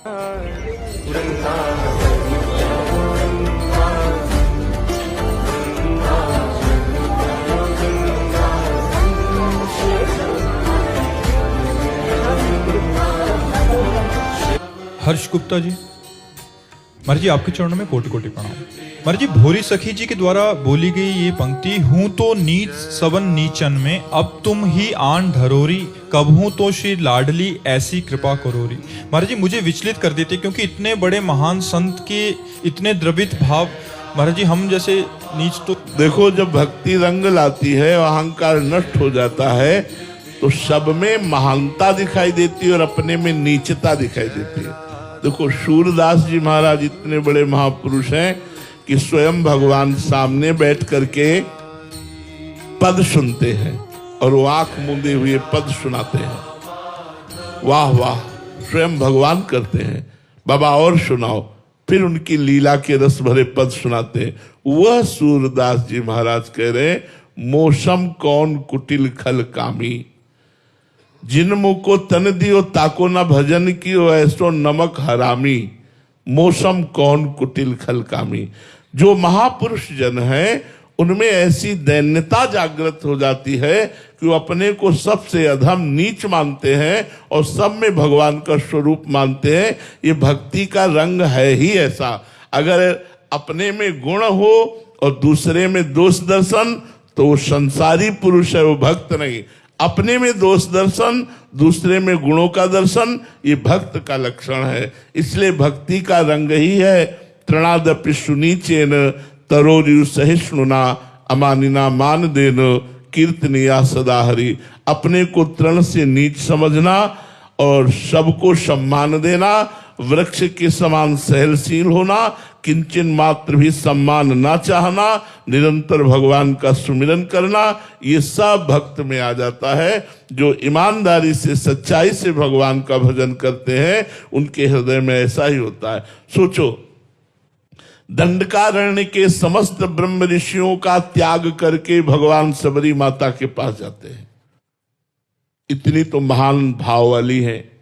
हर्ष गुप्ता जी, महाराज जी आपके चरणों में कोटि कोटि प्रणाम। महाराज जी, भोरी सखी जी के द्वारा बोली गई ये पंक्ति, हूं तो नीच सबन नीचन में, अब तुम ही आन धरोरी, कब हूं तो श्री लाडली ऐसी कृपा करोरी। महाराज जी मुझे विचलित कर देते, क्योंकि इतने बड़े महान संत के इतने द्रवित भाव, महाराज जी हम जैसे नीच तो। देखो, जब भक्ति रंग लाती है और अहंकार नष्ट हो जाता है तो सब में महानता दिखाई देती है और अपने में नीचता दिखाई देती है। देखो, सूरदास जी महाराज इतने बड़े महापुरुष हैं कि स्वयं भगवान सामने बैठ करके पद सुनते हैं और वो आंख मूंदे हुए पद सुनाते हैं। वाह वाह, स्वयं भगवान करते हैं, बाबा और सुनाओ। फिर उनकी लीला के रस भरे पद सुनाते हैं। वह सूरदास जी महाराज कह रहे, मौसम कौन कुटिल खल कामी, जिन मुख को तन दियो ताको न भजन कियो, ऐसो नमक हरामी। मौसम कौन कुटिल खल कामी। जो महापुरुष जन हैं उनमें ऐसी दैन्यता जागृत हो जाती है कि वो अपने को सबसे अधम नीच मानते हैं और सब में भगवान का स्वरूप मानते हैं। ये भक्ति का रंग है ही ऐसा। अगर अपने में गुण हो और दूसरे में दोष दर्शन तो वो संसारी पुरुष है, वो भक्त नहीं। अपने में दोष दर्शन, दूसरे में गुणों का दर्शन, ये भक्त का लक्षण है। इसलिए भक्ति का रंग ही है तृणादपि सुनीचेन तरोरियु सहिष्णुना अमानिना मान देन कीर्तनिया सदा हरि। अपने को तृण से नीच समझना और सबको सम्मान देना, वृक्ष के समान सहनशील होना, किंचन मात्र भी सम्मान ना चाहना, निरंतर भगवान का सुमिरन करना, ये सब भक्त में आ जाता है। जो ईमानदारी से सच्चाई से भगवान का भजन करते हैं उनके हृदय में ऐसा ही होता है। सोचो, दंडकारण्य के समस्त ब्रह्म ऋषियों का त्याग करके भगवान सबरी माता के पास जाते हैं। इतनी तो महान भाव वाली है।